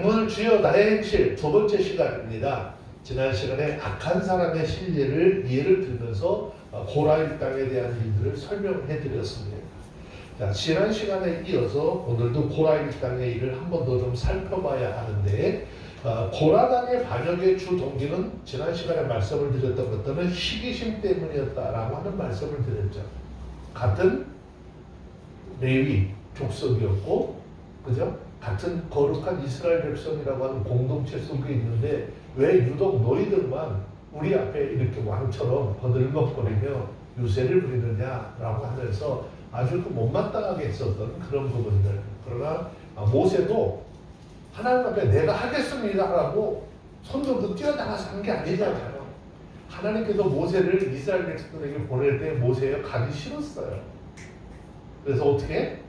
오늘 주여 나의 행실 두 번째 시간입니다. 지난 시간에 악한 사람의 실례를 예를 들면서 고라 일당에 대한 일들을 설명해 드렸습니다. 자, 지난 시간에 이어서 오늘도 고라 일당의 일을 한 번 더 좀 살펴봐야 하는데, 고라당의 반역의 주 동기는 지난 시간에 말씀을 드렸던 것들은 시기심 때문이었다라고 하는 말씀을 드렸죠. 같은 레위 족속이었고, 그죠? 같은 거룩한 이스라엘 백성이라고 하는 공동체 속에 있는데 왜 유독 너희들만 우리 앞에 이렇게 왕처럼 거들먹거리며 유세를 부리느냐라고 하면서 아주 그 못마땅하게 했었던 그런 부분들. 그러나 모세도 하나님 앞에 내가 하겠습니다라고 손들고 뛰어나가서 한 게 아니잖아요. 하나님께서 모세를 이스라엘 백성들에게 보낼 때 모세가 가기 싫었어요. 그래서 어떻게?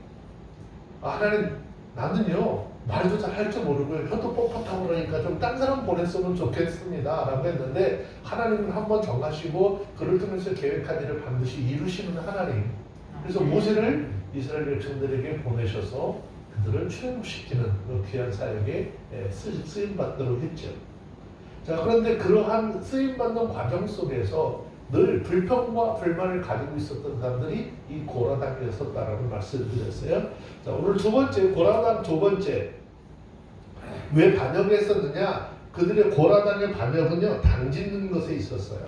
하나님, 나는요 말도 잘 할 줄 모르고 혀도 뻣뻣하고 그러니까 좀 딴 사람 보냈으면 좋겠습니다 라고 했는데, 하나님은 한번 정하시고 그를 통해서 계획한 일을 반드시 이루시는 하나님. 그래서 모세를 이스라엘 백성들에게 보내셔서 그들을 출애굽시키는 그 귀한 사역에 쓰임받도록 했죠. 자, 그런데 그러한 쓰임받는 과정 속에서 늘 불평과 불만을 가지고 있었던 사람들이 이 고라당이었었다라는 말씀을 드렸어요. 자, 오늘 두 번째, 고라당 두 번째. 왜 반역했었느냐? 그들의 고라당의 반역은요, 당짓는 것에 있었어요.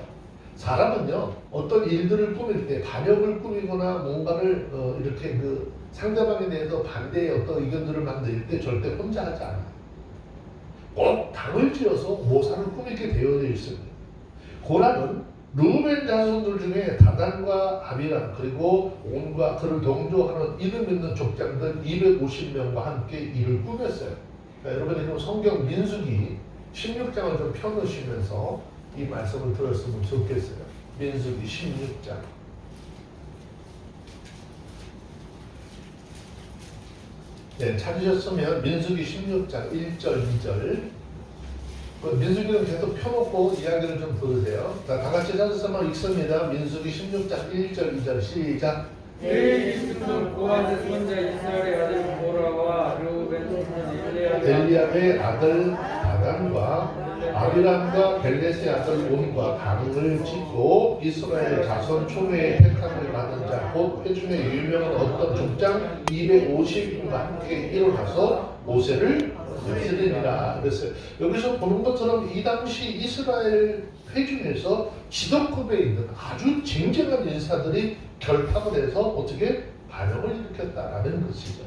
사람은요, 어떤 일들을 꾸밀 때, 반역을 꾸미거나 뭔가를 이렇게 그 상대방에 대해서 반대의 어떤 의견들을 만들 때 절대 혼자 하지 않아요. 꼭 당을 지어서 모사를 꾸미게 되어 있습니다. 고라는 르우벤 자손들 중에 다단과 아비람 그리고 온과 그를 동조하는 이름 있는 족장들 250명과 함께 일을 꾸몄어요. 그러니까 여러분이 좀 성경 민수기 16장을 좀 펴놓으시면서 이 말씀을 들었으면 좋겠어요. 민수기 16장. 네, 찾으셨으면 민수기 16장 1절 2절. 민수기는 계속 펴놓고 이야기를 좀 들으세요. 자, 다 같이 찾아서만 읽습니다. 민수기 16장 1절 2절 시작. 이스도 고아스 손자 이스라엘의 아들 고라와 르우벤 손자 엘리압의 아들 다단과 아비람과 벨렛의 아들 온과 당을 짓고 이스라엘 자손 총회의 택함을 받은 자 곧 회중에 유명한 어떤 족장 250인과 함께 일어나서 모세를 다스리니라 그랬어요. 여기서 보는 것처럼 이 당시 이스라엘 회중에서 지도급에 있는 아주 쟁쟁한 인사들이 결탁을 해서 어떻게 반역을 일으켰다라는 것이죠.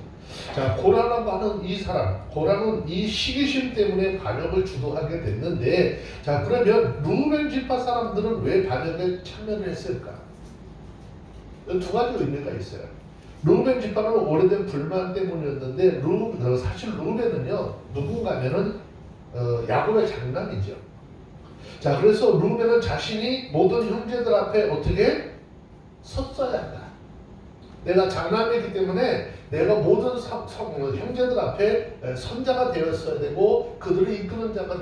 자, 고라라고 하는 이 사람, 고라는 이 시기심 때문에 반역을 주도하게 됐는데, 자, 그러면 르우벤 지파 사람들은 왜 반역에 참여를 했을까? 두 가지 의미가 있어요. 르우벤 지파는 오래된 불만 때문이었는데, 사실 르우벤은요, 누군가면은 야곱의 장남이죠. 자, 그래서 르우벤은 자신이 모든 형제들 앞에 어떻게 섰어야 한다. 내가 장남이기 때문에 내가 모든 형제들 앞에 선자가 되었어야 되고 그들을 이끄는 자가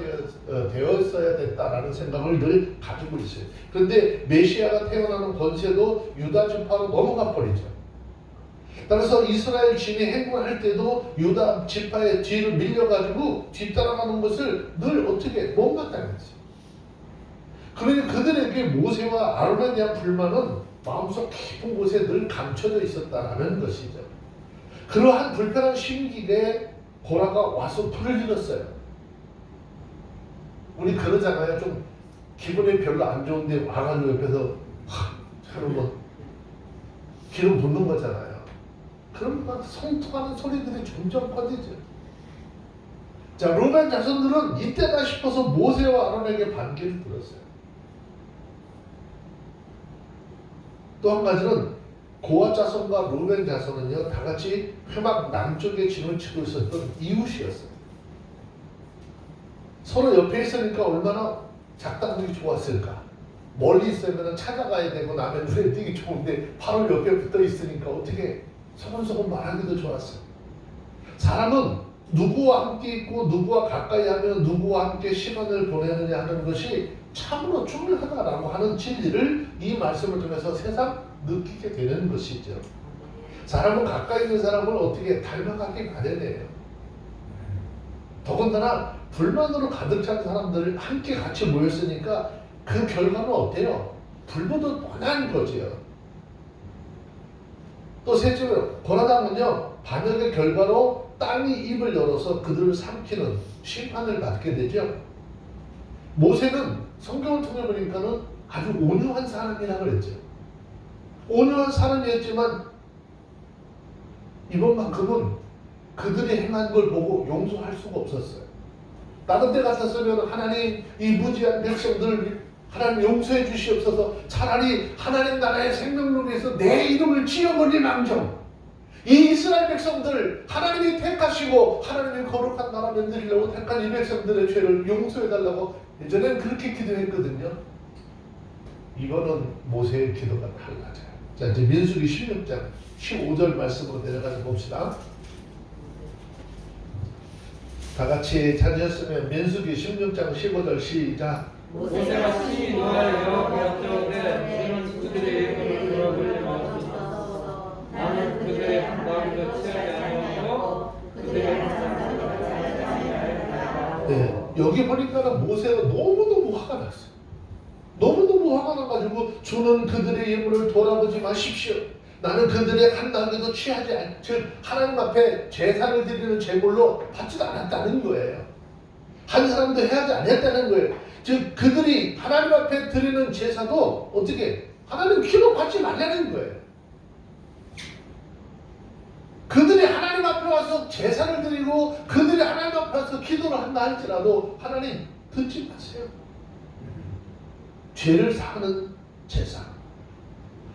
되었어야 됐다라는 생각을 늘 가지고 있어요. 그런데 메시아가 태어나는 권세도 유다 지파로 넘어가 버리죠. 따라서 이스라엘 진이 행군할 때도 유다 지파의 뒤를 밀려가지고 뒤따라가는 것을 늘 어떻게 못마땅했어요. 그러니 그들에게 모세와 아론에 대한 불만은 마음속 깊은 곳에 늘 감춰져 있었다라는 것이죠. 그러한 불편한 심기에 고라가 와서 불을 질렀어요. 우리 그러잖아요. 좀 기분이 별로 안 좋은데 와가지고 옆에서 하는 거 기름 붓는 거잖아요. 그럼 막 성토하는 소리들이 점점 커지죠. 자, 르우벤 자손들은 이때다 싶어서 모세와 아론에게 반기를 들었어요. 또 한 가지는 고아 자손과 르우벤 자손은요, 다 같이 회막 남쪽에 진을 치고 있었던 이웃이었어요. 서로 옆에 있으니까 얼마나 작당하기 좋았을까. 멀리 있으면 찾아가야 되고 남의 눈에 띄기 좋은데 바로 옆에 붙어 있으니까 어떻게 소곤소곤 말하기도 좋았어요. 사람은 누구와 함께 있고 누구와 가까이 하면 누구와 함께 시간을 보내느냐 하는 것이 참으로 중요하다라고 하는 진리를 이 말씀을 통해서 세상 느끼게 되는 것이죠. 사람은 가까이 있는 사람을 어떻게 닮아가기 마련해요. 더군다나 불만으로 가득 찬 사람들 함께 같이 모였으니까 그 결과는 어때요? 불보듯 뻔한 거지요. 또 셋째로 고라당은요 반역의 결과로 땅이 입을 열어서 그들을 삼키는 심판을 받게 되죠. 모세는 성경을 통해 보니까는 아주 온유한 사람이라고 그랬죠. 온유한 사람이었지만 이번만큼은 그들이 행한 걸 보고 용서할 수가 없었어요. 다른 때 같았으면 하나님 이 무지한 백성들을 하나님 용서해 주시옵소서. 차라리 하나님 나라의 생명을 위해서 내 이름을 지어버리망정 이 이스라엘 백성들 하나님이 택하시고 하나님이 거룩한 나라 만들려고 택한 이 백성들의 죄를 용서해달라고 예전엔 그렇게 기도했거든요. 이거는 모세의 기도가 달라져요. 자, 이제 민수기 16장 15절 말씀으로 내려가서 봅시다. 다 같이 찾으셨으면 민수기 16장 15절 시작. 모세가 친히 노아의 여호와께 여쭈어되 너는 그들의 예물을 돌아보지 마소서. 나는 그들의 마음도 취하지 아니하고 그들의 형상도 따르지 아니하리라. 네, 여기 보니까는 모세가 너무너무 화가 났어요. 너무너무 화가 나가지고 주는 그들의 예물을 돌아보지 마십시오. 나는 그들의 한 나무도 취하지 않, 즉 하나님 앞에 제사를 드리는 제물로 받지도 않았다는 거예요. 한 사람도 해야지 않았다는 거예요. 즉 그들이 하나님 앞에 드리는 제사도 어떻게 하나님 기록받지 말라는 거예요. 그들이 하나님 앞에 와서 제사를 드리고 그들이 하나님 앞에 와서 기도를 한다 할지라도 하나님 듣지 마세요. 죄를 사하는 제사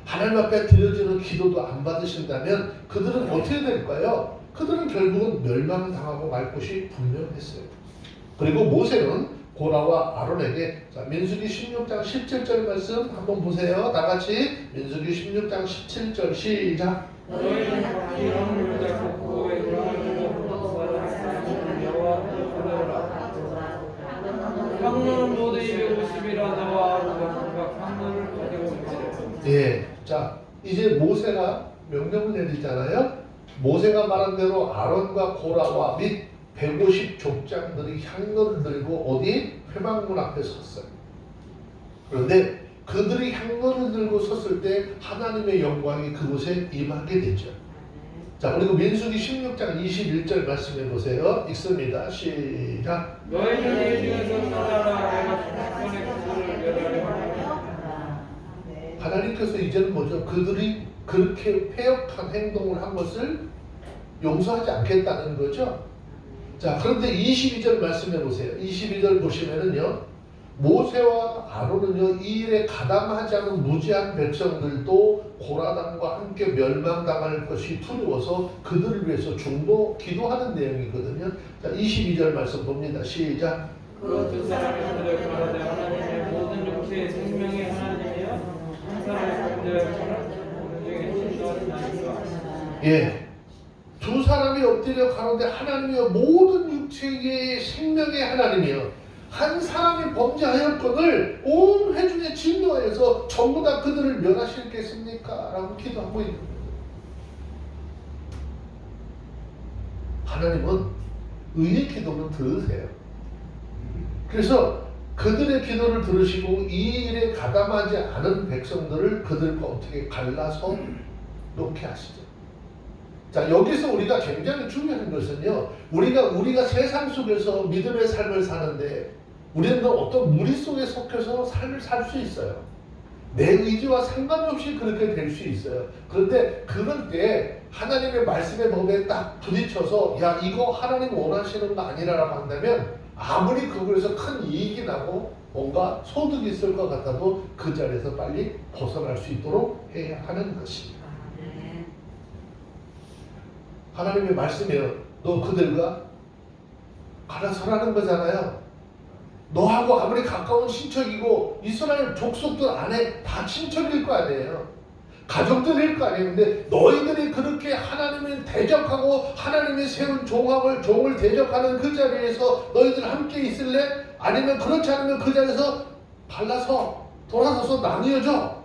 하나님 앞에 드려지는 기도도 안 받으신다면 그들은 어떻게 될까요? 그들은 결국은 멸망당하고 말 것이 분명했어요. 그리고 모세는 고라와 아론에게 자, 민수기 16장 17절 말씀 한번 보세요. 다 같이 민수기 16장 17절 시작. 너희는 기름을 잡고 그의 그릇을 받아 하나님 여호와께 드려라. 향로는 모두 250이라 너와 아론과 각각 향로를 가지고 오시리라. 예, 자 이제 모세가 명령을 내리잖아요. 모세가 말한 대로 아론과 고라와 및 150 족장들이 향로를 들고 어디 회막문 앞에 섰어요. 그런데 그들이 향로를 들고 섰을 때 하나님의 영광이 그곳에 임하게 되죠. 자, 그리고 민수기 16장 21절 말씀해 보세요. 읽습니다. 시작. 너희는 이 중에서 떠나라. 내가 주권의 그들을 멸하리라. 하나님께서 이제는 뭐죠? 그들이 그렇게 패역한 행동을 한 것을 용서하지 않겠다는 거죠. 자, 그런데 22절 말씀해 보세요. 22절 보시면은요, 모세와 아론은요, 이 일에 가담하지 않은 무지한 백성들도 고라당과 함께 멸망당할 것이 두려워서 그들을 위해서 중보 기도하는 내용이거든요. 자, 22절 말씀 봅니다. 시작. 그 두 사람이 그들을 가라되 하나님의 모든 육체의 생명의 하나님이여 한 사람의 범죄하시나 중에 진노하신 하나님과 예. 두 사람이 엎드려 가는데 하나님이여 모든 육체의 생명의 하나님이여 한 사람이 범죄하였거늘 온 회중의 진노하여서 전부 다 그들을 멸하시겠습니까? 라고 기도하고 있는 거예요. 하나님은 의의 기도는 들으세요. 그래서 그들의 기도를 들으시고 이 일에 가담하지 않은 백성들을 그들과 어떻게 갈라서 놓게 하시죠. 자, 여기서 우리가 굉장히 중요한 것은요, 우리가 세상 속에서 믿음의 삶을 사는데 우리는 어떤 무리 속에 속해서 삶을 살 수 있어요. 내 의지와 상관없이 그렇게 될 수 있어요. 그런데 그럴 때 하나님의 말씀의 법에 딱 부딪혀서 야, 이거 하나님 원하시는 거 아니라고 한다면 아무리 그거에서 큰 이익이 나고 뭔가 소득이 있을 것 같아도 그 자리에서 빨리 벗어날 수 있도록 해야 하는 것입니다. 하나님의 말씀이요. 너 그들과 갈아서라는 거잖아요. 너하고 아무리 가까운 친척이고 이스라엘 족속들 안에 다 친척일 거 아니에요. 가족들일 거 아니에요. 근데 너희들이 그렇게 하나님을 대적하고 하나님이 세운 종을 대적하는 그 자리에서 너희들 함께 있을래? 아니면 그렇지 않으면 그 자리에서 갈라서 돌아서서 나뉘어져.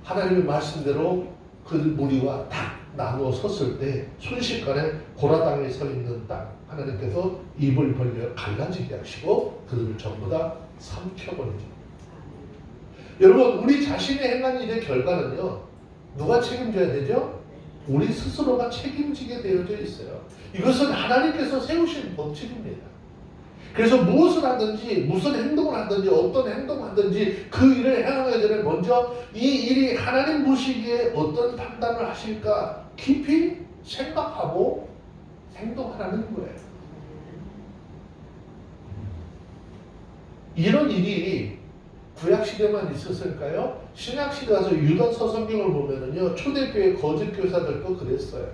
하나님의 말씀대로 그 무리와 다 나누어 섰을 때 순식간에 고라당에 서 있는 땅 하나님께서 입을 벌려 갈라지게 하시고 그들을 전부 다 삼켜버리죠. 여러분, 우리 자신이 행한 일의 결과는요, 누가 책임져야 되죠? 우리 스스로가 책임지게 되어져 있어요. 이것은 하나님께서 세우신 법칙입니다. 그래서 무엇을 하든지, 무슨 행동을 하든지, 어떤 행동을 하든지 그 일을 행하기 전에 먼저 이 일이 하나님 보시기에 어떤 판단을 하실까 깊이 생각하고 행동하라는 거예요. 이런 일이 구약시대만 있었을까요? 신약시대 가서 유다서 성경을 보면은요, 초대교회 거짓 교사들도 그랬어요.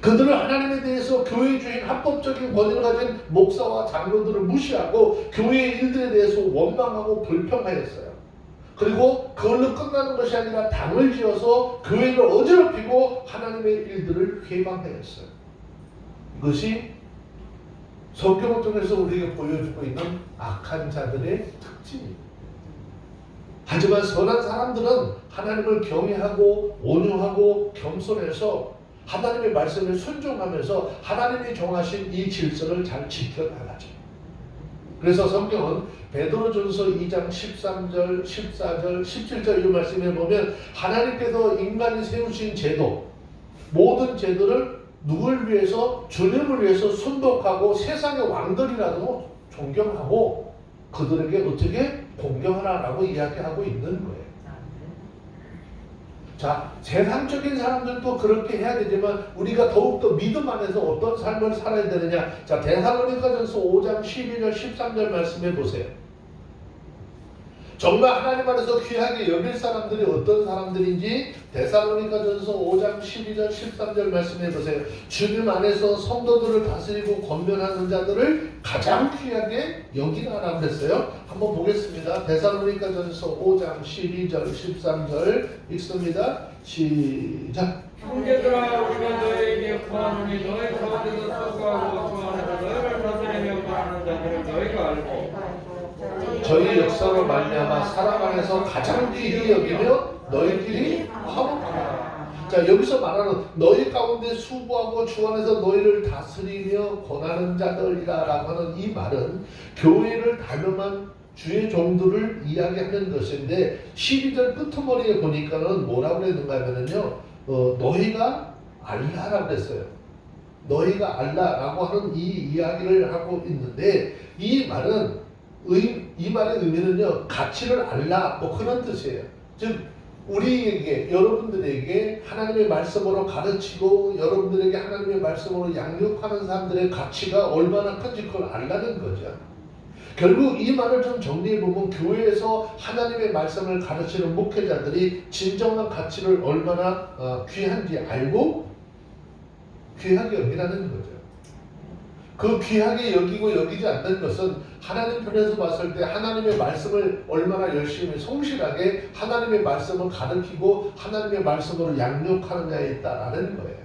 그들은 하나님에 대해서 교회 주인 합법적인 권위를 가진 목사와 장로들을 무시하고 교회의 일들에 대해서 원망하고 불평하였어요. 그리고 그걸로 끝나는 것이 아니라 당을 지어서 교회를 어지럽히고 하나님의 일들을 회방하였어요. 이것이 성경을 통해서 우리에게 보여주고 있는 악한 자들의 특징입니다. 하지만 선한 사람들은 하나님을 경외하고 온유하고 겸손해서 하나님의 말씀을 순종하면서 하나님이 정하신 이 질서를 잘 지켜나가죠. 그래서 성경은 베드로전서 2장 13절, 14절, 17절 이 말씀에 보면 하나님께서 인간이 세우신 제도, 모든 제도를 누굴 위해서? 주님을 위해서 순복하고 세상의 왕들이라도 존경하고 그들에게 어떻게 공경하라라고 이야기하고 있는 거예요. 자, 세상적인 사람들도 그렇게 해야 되지만 우리가 더욱더 믿음 안에서 어떤 삶을 살아야 되느냐. 자, 데살로니가전서 5장 12절 13절 말씀해 보세요. 정말 하나님 안에서 귀하게 여길 사람들이 어떤 사람들인지 데살로니가전서 5장 12절 13절 말씀해 보세요. 주님 안에서 성도들을 다스리고 권면하는 자들을 가장 귀하게 여기라라고 했어요. 한번 보겠습니다. 데살로니가전서 5장 12절 13절 읽습니다. 시작. 형제들아, 우리가 너희에게 구하노니 너희 가운데서 수고하고 좋아하는 너희를 다스리며 구하는 자들을 너희가 알고 저희 역사로 말미암아 사람 안에서 가장 귀히 여기며 너희끼리 화목하라. 자, 여기서 말하는 너희 가운데 수고하고 주 안에서 너희를 다스리며 권하는 자들이라고 하는 이 말은 교회를 담임한 주의 종들을 이야기하는 것인데 12절 끄트머리에 보니까는 뭐라고 했는가 하면요, 너희가 알라라고 했어요. 너희가 알라라고 하는 이 이야기를 하고 있는데 이 말은 이 말의 의미는요, 가치를 알라 뭐 그런 뜻이에요. 즉 우리에게, 여러분들에게 하나님의 말씀으로 가르치고 여러분들에게 하나님의 말씀으로 양육하는 사람들의 가치가 얼마나 큰지 그걸 알라는 거죠. 결국 이 말을 좀 정리해보면 교회에서 하나님의 말씀을 가르치는 목회자들이 진정한 가치를 얼마나 귀한지 알고 귀하게 여기라는 거죠. 그 귀하게 여기고 여기지 않는 것은 하나님 편에서 봤을 때 하나님의 말씀을 얼마나 열심히 성실하게 하나님의 말씀을 가르치고 하나님의 말씀으로 양육하느냐에 있다라는 거예요.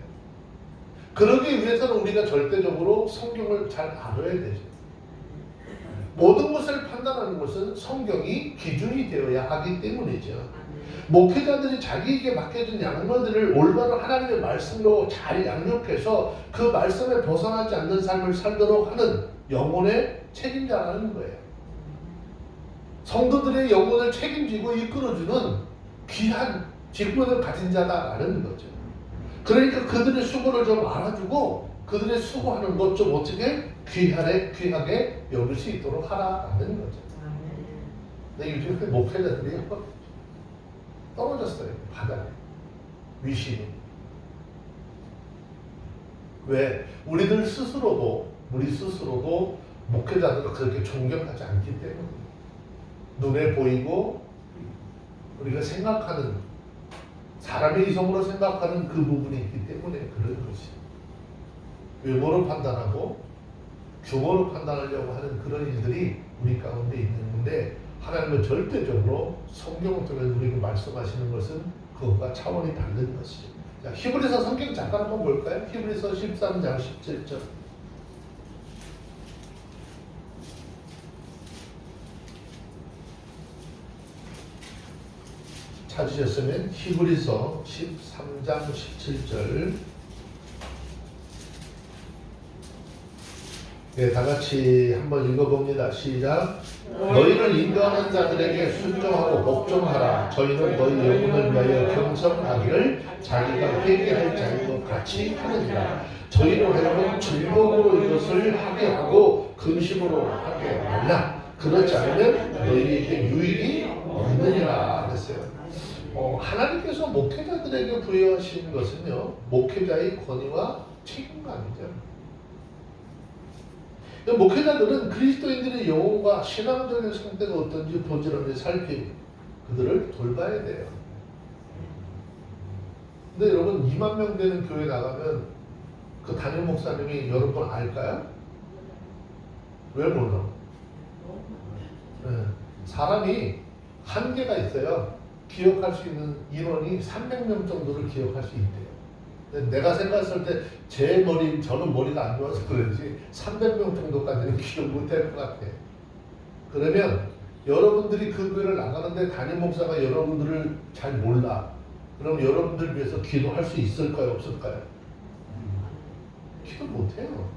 그러기 위해서는 우리가 절대적으로 성경을 잘 알아야 되죠. 모든 것을 판단하는 것은 성경이 기준이 되어야 하기 때문이죠. 목회자들이 자기에게 맡겨진 양모들을 올바른 하나님의 말씀으로 잘 양육해서 그 말씀에 벗어나지 않는 삶을 살도록 하는 영혼의 책임자라는 거예요. 성도들의 영혼을 책임지고 이끌어주는 귀한 직분을 가진 자다라는 거죠. 그러니까 그들의 수고를 좀 알아주고 그들의 수고하는 것 좀 어떻게 귀하게 여길 수 있도록 하라라는 거죠. 근데 요즘에 목회자들이 떨어졌어요. 바닥에. 위신이. 왜? 우리 스스로도 목회자들을 그렇게 존경하지 않기 때문에 눈에 보이고 우리가 생각하는 사람의 이성으로 생각하는 그 부분이 있기 때문에 그런 것이 외모로 판단하고 규모로 판단하려고 하는 그런 일들이 우리 가운데 있는데 하나님은 절대적으로 성경을 통해서 우리에게 말씀하시는 것은 그것과 차원이 다른 것이죠. 자, 히브리서 성경 잠깐 한번 볼까요? 히브리서 13장 17절. 찾으셨으면 히브리서 13장 17절. 네, 다 같이 한번 읽어봅니다. 시작. 너희를 인도하는 자들에게 순종하고 복종하라. 저희는 너희 영혼을 위하여 경성하기를 자기가 회개할 자들과 같이 하느니라. 저희로 하여금 즐거움으로 이것을 하게 하고 근심으로 하게 말라. 그렇지 않으면 너희에게 유익이 없느니라 그랬어요. 하나님께서 목회자들에게 부여하신 것은요, 목회자의 권위와 책임감이죠. 목회자들은 그리스도인들의 영혼과 신앙적인 상태가 어떤지 부지런히 살피고 그들을 돌봐야 돼요. 근데 여러분 2만 명 되는 교회 나가면 그 담임 목사님이 여러분 알까요? 왜 몰라? 네. 사람이 한계가 있어요. 기억할 수 있는 인원이 300명 정도를 기억할 수 있대요. 내가 생각했을 때 저는 머리가 안 좋아서 그런지 300명 정도까지는 기억 못할 것 같아. 그러면 여러분들이 그 교회를 나가는데 담임 목사가 여러분들을 잘 몰라. 그럼 여러분들 위해서 기도할 수 있을까요? 없을까요? 기도 못해요.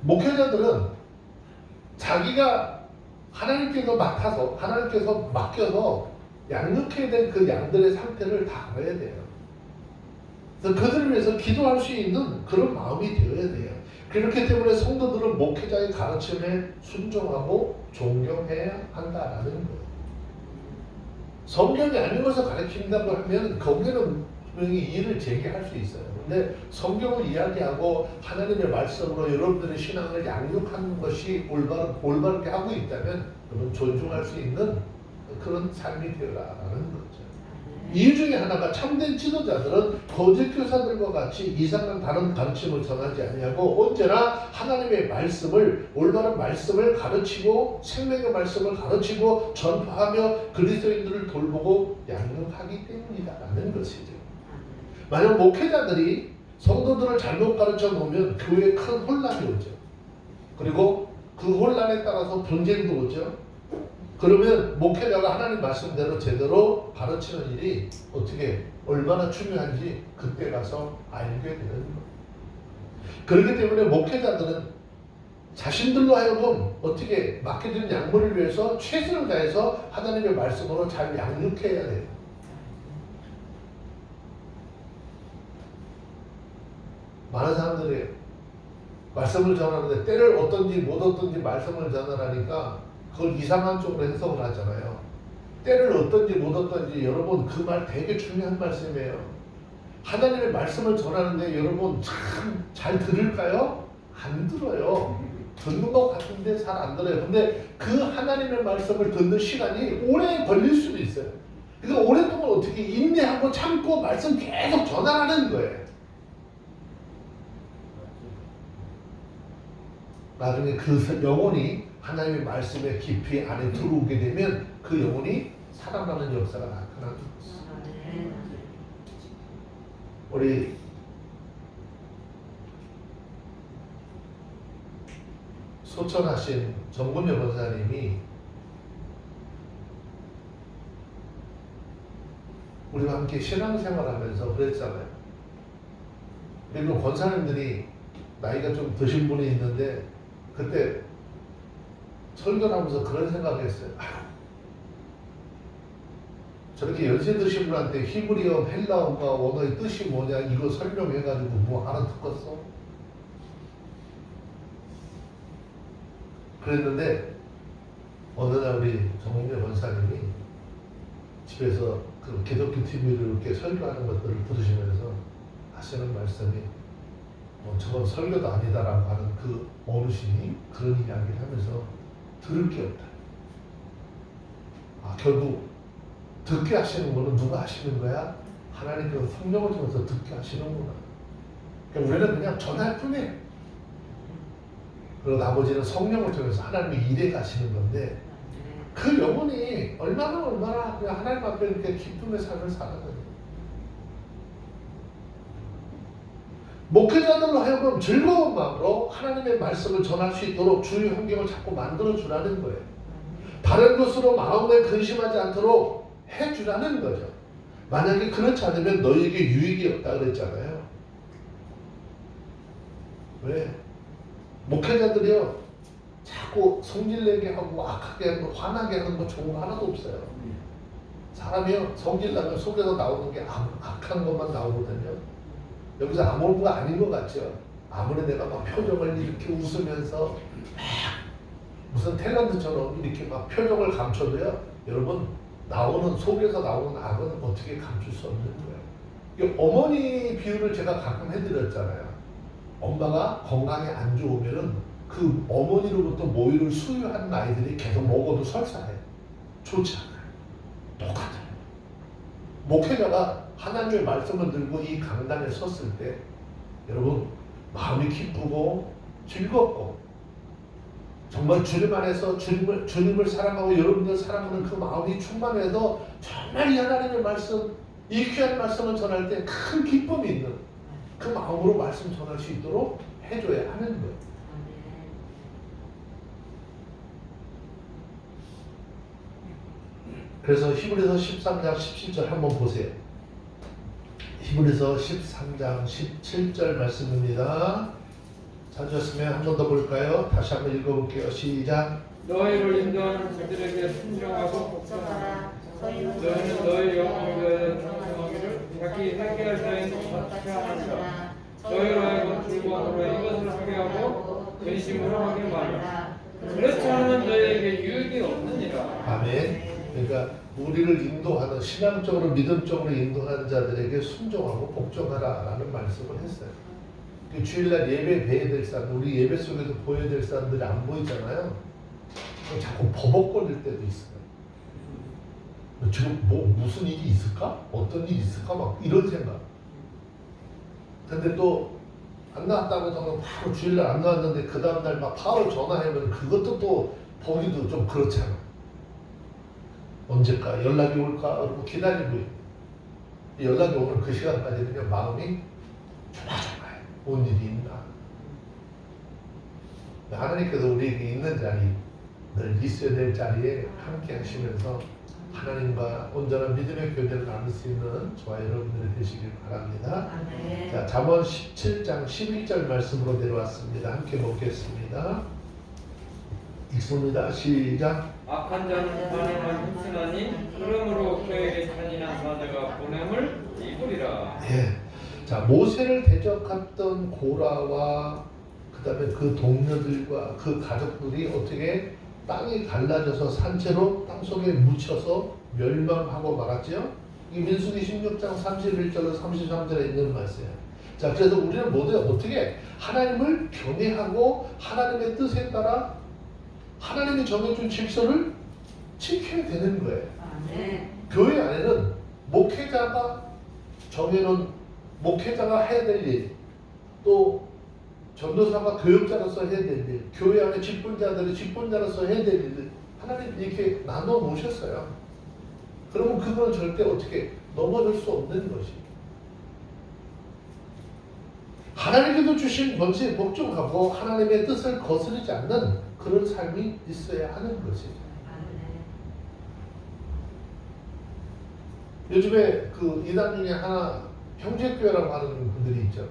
목회자들은 자기가 하나님께서 맡겨서 양육해야 될 그 양들의 상태를 다 알아야 돼요. 그래서 그들을 위해서 기도할 수 있는 그런 마음이 되어야 돼요. 그렇기 때문에 성도들은 목회자의 가르침에 순종하고 존경해야 한다라는 거예요. 성경이 아닌 것을 가르친다고 하면 거기는 분명히 이의를 제기할 수 있어요. 근데 성경을 이야기하고 하나님의 말씀으로 여러분들의 신앙을 양육하는 것이 올바르게 하고 있다면 여러분 존중할 수 있는 그런 삶이 되어라라는 거죠. 이유 중에 하나가 참된 지도자들은 거짓 교사들과 같이 이상한 다른 가르침을 전하지 아니하고 언제나 하나님의 말씀을, 올바른 말씀을 가르치고 생명의 말씀을 가르치고 전파하며 그리스도인들을 돌보고 양육하기 때문이다라는 것이죠. 만약 목회자들이 성도들을 잘못 가르쳐 놓으면 교회에 큰 혼란이 오죠. 그리고 그 혼란에 따라서 분쟁도 오죠. 그러면 목회자가 하나님 말씀대로 제대로 가르치는 일이 어떻게 얼마나 중요한지 그때 가서 알게 되는 거예요. 그렇기 때문에 목회자들은 자신들로 하여금 어떻게 맡겨진 양물을 위해서 최선을 다해서 하나님의 말씀으로 잘 양육해야 돼요. 많은 사람들이 말씀을 전하는데 때를 어떤지 못 어떤지 말씀을 전하라니까 그걸 이상한 쪽으로 해석을 하잖아요. 때를 어떤지 못 어떤지 여러분 그 말 되게 중요한 말씀이에요. 하나님의 말씀을 전하는데 여러분 참 잘 들을까요? 안 들어요. 듣는 것 같은데 잘 안 들어요. 근데 그 하나님의 말씀을 듣는 시간이 오래 걸릴 수도 있어요. 그래서 오랫동안 어떻게 인내하고 참고 말씀 계속 전하라는 거예요. 나중에 그 영혼이 하나님의 말씀에 깊이 안에 들어오게 되면 그 영혼이 살아나는 역사가 나타나는 것입니다. 우리 소천하신 정근여 권사님이 우리와 함께 신앙생활하면서 그랬잖아요. 그리고 권사님들이 나이가 좀 드신 분이 있는데 그때 설교를 하면서 그런 생각을 했어요. 저렇게 연세 드신 분한테 히브리어, 헬라어가 원어의 뜻이 뭐냐 이거 설명해가지고 뭐 알아듣겠어? 그랬는데 어느 날 우리 정홍래 권사님이 집에서 그 기독교 TV를 이렇게 설교하는 것들을 들으시면서 하시는 말씀이 저건 설교도 아니다라고 하는 그 어르신이 그런 이야기를 하면서 들을 게 없다. 결국 듣게 하시는 거는 누가 하시는 거야? 하나님께서 성령을 통해서 듣게 하시는구나. 그러니까 우리는 그냥 전할 뿐이에요. 그리고 나머지는 성령을 통해서 하나님의 일에 가시는 건데 그 영혼이 얼마나 그냥 하나님 앞에 이렇게 기쁨의 삶을 살아가요. 목회자들로 하여금 즐거운 마음으로 하나님의 말씀을 전할 수 있도록 주의 환경을 자꾸 만들어 주라는 거예요. 다른 것으로 마음에 근심하지 않도록 해주라는 거죠. 만약에 그렇지 않으면 너희에게 유익이 없다 그랬잖아요. 왜? 목회자들이요 자꾸 성질내게 하고 악하게 하고 화나게 하는 거 좋은 거 하나도 없어요. 사람이요 성질나면 속에서 나오는 게 악한 것만 나오거든요. 여기서 아무것도 아닌 것 같죠. 아무리 내가 막 표정을 이렇게 웃으면서 무슨 탤런트처럼 이렇게 막 표정을 감춰도요, 여러분 속에서 나오는 악은 어떻게 감출 수 없는 거예요. 이 어머니 비유를 제가 가끔 해드렸잖아요. 엄마가 건강이 안 좋으면은 그 어머니로부터 모유를 수유한 아이들이 계속 먹어도 설사해요. 좋지 않아요. 똑같아요. 목회자가 하나님의 말씀을 들고 이 강단에 섰을 때 여러분 마음이 기쁘고 즐겁고 정말 주님 안에서 주님을 사랑하고 여러분들 사랑하는 그 마음이 충만해서 정말 이 하나님의 말씀, 이 귀한 말씀을 전할 때 큰 기쁨이 있는 그 마음으로 말씀 전할 수 있도록 해줘야 하는 거예요. 그래서 히브리서 13장 17절 한번 보세요. 히브리서 13장 17절 말씀입니다. 찾으셨으면 한 번 더 볼까요? 다시 한번 읽어볼게요. 시작. 너희를 인도하는 그들에게 순종하고 복종하라. 너희는 너희 영혼을 위하여 충성하기를 자기 회개할 자에는 자축하느니라. 너희로 하여금 즐거움으로 이것을 하게 하고 근심으로 하게 말라. 그렇지 않으면 너희에게 유익이 없느니라. 아멘. 그러니까 우리를 인도하는 신앙적으로 믿음적으로 인도하는 자들에게 순종하고 복종하라라는 말씀을 했어요. 그 주일날 예배 배야 될 사람, 우리 예배 속에서 보여야 될 사람들이 안 보이잖아요. 자꾸 버벅거릴 때도 있어요. 지금 무슨 일이 있을까? 어떤 일이 있을까? 막 이런 생각. 근데 또 안 나왔다고 하면 바로 주일날 안 나왔는데 그 다음날 막 바로 전화하면 그것도 또 보기도 좀 그렇잖아. 언제까 연락이 올까? 그러고 기다리고 있고. 연락이 오면 그 시간까지 그냥 마음이 조마조마해. 뭔 일이 있나? 하나님께서 우리에게 있는 자리, 늘 있어야 될 자리에 함께 하시면서 하나님과 온전한 믿음의 교제를 나눌 수 있는 저와 여러분들이 되시길 바랍니다. 아멘. 자, 잠언 17장 11절 말씀으로 내려왔습니다. 함께 보겠습니다. 읽습니다. 시작. 악한 자는 반응만 흡신하니 그러므로 그에게 잔인한 사자가 보냄을 입으리라. 예. 자, 모세를 대적했던 고라와 그다음에 그 동료들과 그 가족들이 어떻게 땅이 갈라져서 산채로 땅속에 묻혀서 멸망하고 말았죠. 이 민수기 16장 31절로 33절에 있는 말씀이에요. 자, 그래서 우리는 모두 어떻게 하나님을 경외하고 하나님의 뜻에 따라 하나님이 정해준 질서를 지켜야 되는 거예요. 아멘. 교회 안에는 목회자가 정해놓은 목회자가 해야 될 일, 또 전도사가 교육자로서 해야 될 일, 교회 안에 직분자들이 직분자로서 해야 될 일을 하나님 이렇게 나눠 놓으셨어요. 그러면 그건 절대 어떻게 넘어질 수 없는 것이. 하나님께서 주신 권세에 복종하고 하나님의 뜻을 거스르지 않는 그런 삶이 있어야 하는 것이죠. 요즘에 그 이단 중에 하나 형제교회라고 하는 분들이 있죠.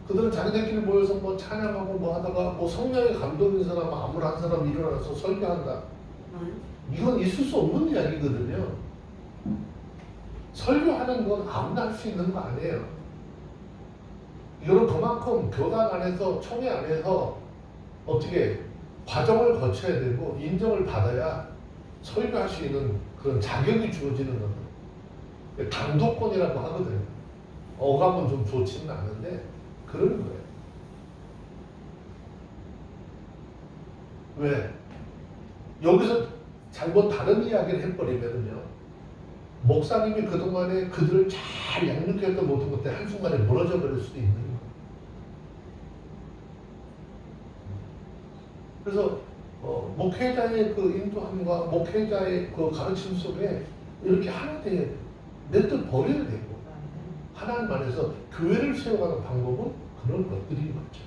그들은 자기들끼리 모여서 뭐 찬양하고 뭐 하다가 뭐 성령의 감동인 사람 아무나 한 사람 일어나서 설교한다. 이건 있을 수 없는 이야기거든요. 설교하는 건 아무나 할 수 있는 거 아니에요. 이거는 그만큼 교단 안에서 총회 안에서 어떻게 과정을 거쳐야 되고 인정을 받아야 설교할 수 있는 그런 자격이 주어지는 겁니다. 강도권이라고 하거든요. 어감은 좀 좋지는 않은데 그러는 거예요. 왜? 여기서 잘못 다른 이야기를 해버리면요, 목사님이 그동안에 그들을 잘 양육했던 모든 것들이 한순간에 무너져 버릴 수도 있는 거예요. 그래서 목회자의 그 인도함과 목회자의 그 가르침 속에 이렇게 하나 내 뜻 버려야 되고 하나님 안에서 교회를 세워가는 방법은 그런 것들인 거죠.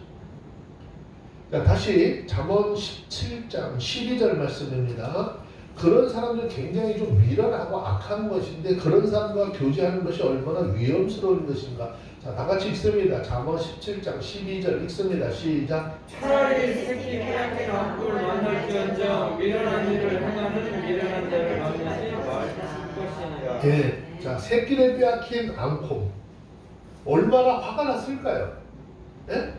자, 다시 잠언 17장 12절 말씀입니다. 그런 사람들 굉장히 좀 미련하고 악한 것인데 그런 사람과 교제하는 것이 얼마나 위험스러운 것인가. 자, 다 같이 읽습니다. 잠언 17장 12절 읽습니다. 시작. 차라리 새끼 빼앗긴 악굴 만날지언정 미련한 일을 행하는 미련한 자를 만나지 말 것이니라. 예, 자, 새끼를 빼앗긴 앙콤 얼마나 화가 났을까요? 예?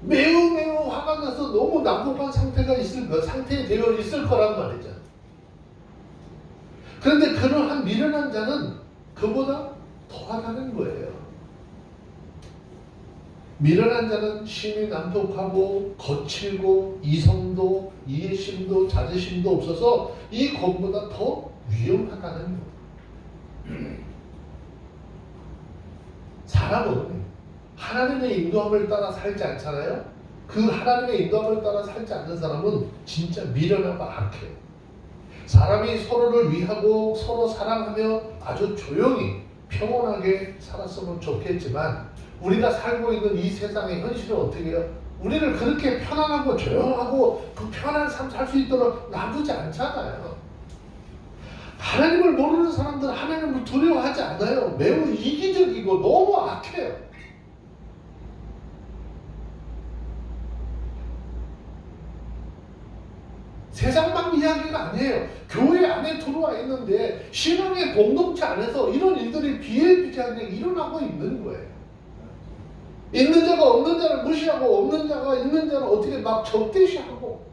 매우 화가 나서 너무 난폭한 상태가 상태에 되어 있을 거란 말이죠. 그런데 그러한 미련한 자는 그보다 더하다는 거예요. 미련한 자는 심히 난폭하고 거칠고 이성도 이해심도 자제심도 없어서 이 것보다 더 위험하다는 거예요. 사람은 하나님의 인도함을 따라 살지 않잖아요. 그 하나님의 인도함을 따라 살지 않는 사람은 진짜 미련하고 악해요. 사람이 서로를 위하고 서로 사랑하며 아주 조용히 평온하게 살았으면 좋겠지만 우리가 살고 있는 이 세상의 현실은 어떻게 해요? 우리를 그렇게 편안하고 조용하고 그 편안한 삶 살 수 있도록 놔두지 않잖아요. 하나님을 모르는 사람들은 하나님을 두려워하지 않아요. 매우 이기적이고 너무 악해요. 세상만 이야기가 아니에요. 교회 안에 들어와 있는데 신앙의 공동체 안에서 이런 일들이 비일비재하게 일어나고 있는 거예요. 있는 자가 없는 자를 무시하고 없는 자가 있는 자를 어떻게 막 적대시하고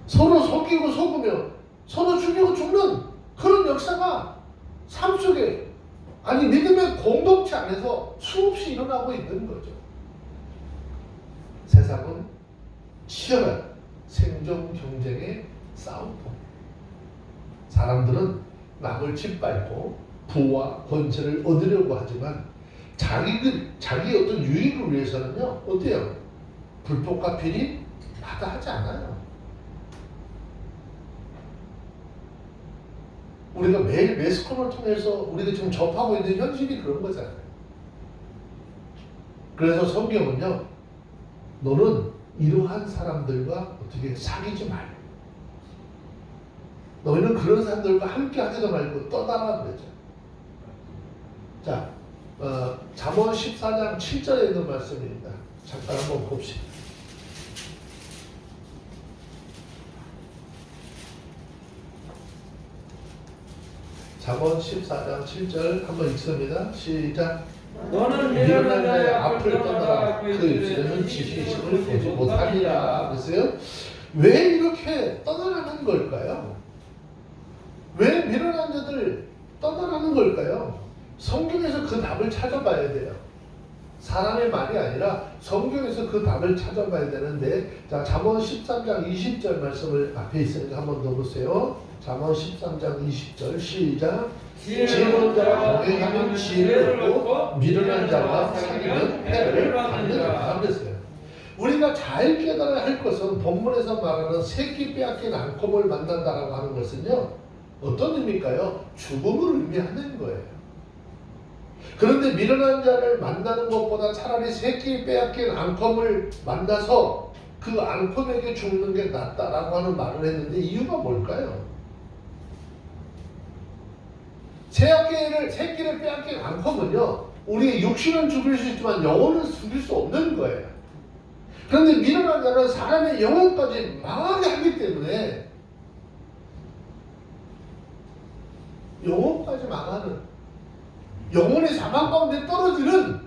서로 속이고 속으며 서로 죽이고 죽는 그런 역사가 삶 속에 아니 믿음의 공동체 안에서 수없이 일어나고 있는 거죠. 세상은 치열한 생존 경쟁의 싸움터. 사람들은 남을 짓밟고 부와 권세를 얻으려고 하지만 자기 어떤 유익을 위해서는요 어때요? 불법과 비리 마다하지 않아요. 우리가 매일 매스컴을 통해서 우리가 지금 접하고 있는 현실이 그런 거잖아요. 그래서 성경은요 너는 이러한 사람들과 어떻게 사귀지 말고 너희는 그런 사람들과 함께 하지도 말고 떠나라 그러죠. 자, 잠언 14장 7절에 있는 말씀입니다. 잠깐 한번 봅시다. 잠언 14장 7절 한번 읽습니다. 시작. 너는 미련한 자의 앞을 떠나라. 그 입술에는 지식을 보지 못하리라. 그랬어요. 왜 이렇게 떠나라는 걸까요? 왜 미련한 자들 떠나라는 걸까요? 성경에서 그 답을 찾아봐야 돼요. 사람의 말이 아니라 성경에서 그 답을 찾아봐야 되는데, 자, 잠언 13장 20절 말씀을 앞에 있으니까 한번 더 보세요. 잠언 13장 20절 시작. 지혜로운 자와 동행하면 지혜를 얻고 미련한 자와 사귀면 해를 받는다. 그랬어요. 우리가 잘 깨달아야 할 것은 본문에서 말하는 새끼 빼앗긴 앙콤을 만난다라고 하는 것은요 어떤 의미일까요? 죽음을 의미하는 거예요. 그런데 미련한 자를 만나는 것보다 차라리 새끼 빼앗긴 앙컴을 만나서 그 앙컴에게 죽는 게 낫다라고 하는 말을 했는데 이유가 뭘까요? 새끼를 빼앗긴 앙컴은요 우리의 육신은 죽일 수 있지만 영혼은 죽일 수 없는 거예요. 그런데 미련한 자는 사람의 영혼까지 망하게 하기 때문에 영혼까지 망하는 영혼이 사망 가운데 떨어지는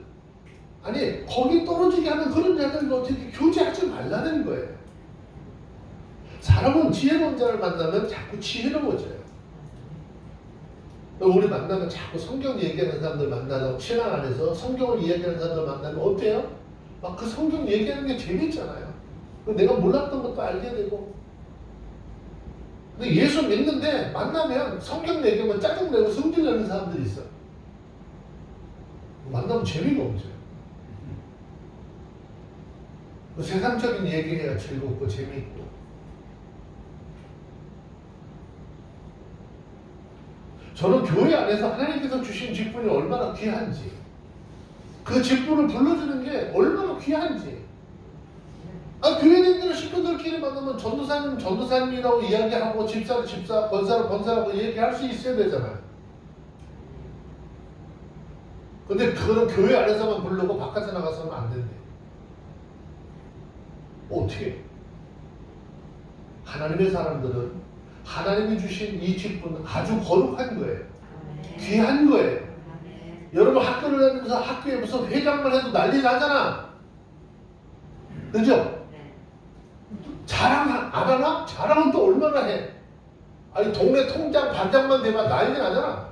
아니 거기 떨어지게 하는 그런 자들과 어떻게 교제하지 말라는 거예요. 사람은 지혜로운 자를 만나면 자꾸 지혜로워져요. 우리 만나면 자꾸 성경 얘기하는 사람들 만나서 신앙 안에서 성경을 이야기하는 사람들 만나면 어때요? 막 그 성경 얘기하는 게 재밌잖아요. 내가 몰랐던 것도 알게 되고. 근데 예수 믿는데 만나면 성경 얘기하면 짜증내고 성질내는 사람들이 있어. 만나면 재미가 없어요. 세상적인 얘기해야 즐겁고 재미있고. 저는 교회 안에서 하나님께서 주신 직분이 얼마나 귀한지, 그 직분을 불러주는 게 얼마나 귀한지. 교회생들은 식구들끼리 만나면 전도사님 전도사님이라고 이야기하고 집사는 집사, 권사는 권사라고 얘기할 수 있어야 되잖아요. 근데 그거는 교회 안에서만 부르고 바깥에 나가서는 안 된대. 어떻게? 하나님의 사람들은 하나님이 주신 이 직분은 아주 거룩한 거예요. 귀한 거예요. 여러분 학교를 다니면서 학교에 무슨 회장만 해도 난리 나잖아. 그죠? 자랑 안 하나? 자랑은 또 얼마나 해? 아니 동네 통장 반장만 되면 난리 나잖아.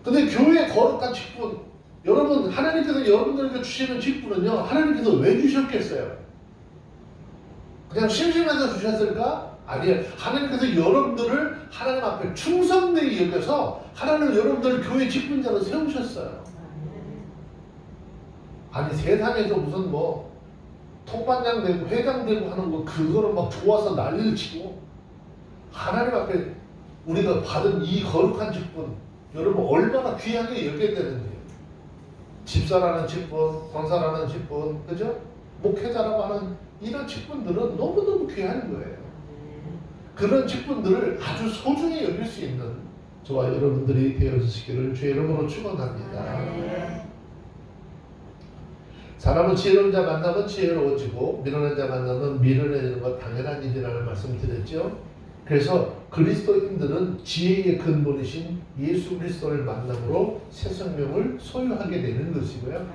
근데 교회의 거룩한 직분, 여러분 하나님께서 여러분들에게 주시는 직분은요, 하나님께서 왜 주셨겠어요? 그냥 심심해서 주셨을까? 아니에요. 하나님께서 여러분들을 하나님 앞에 충성되게 여겨서 하나님은 여러분들을 교회 직분자로 세우셨어요. 아니 세상에서 무슨 뭐 통반장 되고 회장 되고 하는 거 그거를 막 좋아서 난리를 치고, 하나님 앞에 우리가 받은 이 거룩한 직분, 여러분 얼마나 귀하게 여겨야 되는데요. 집사라는 직분, 권사라는 직분, 그죠? 목회자라고 하는 이런 직분들은 너무너무 귀한 거예요. 그런 직분들을 아주 소중히 여길 수 있는 저와 여러분들이 되어주시기를 주의 이름으로 축원합니다. 사람은 지혜로운 자 만나면 지혜로워지고 미련한 자 만나면 미련해지는 것 당연한 일이라는 말씀 드렸죠. 그래서 그리스도인들은 지혜의 근본이신 예수 그리스도를 만남으로 새 생명을 소유하게 되는 것이고요.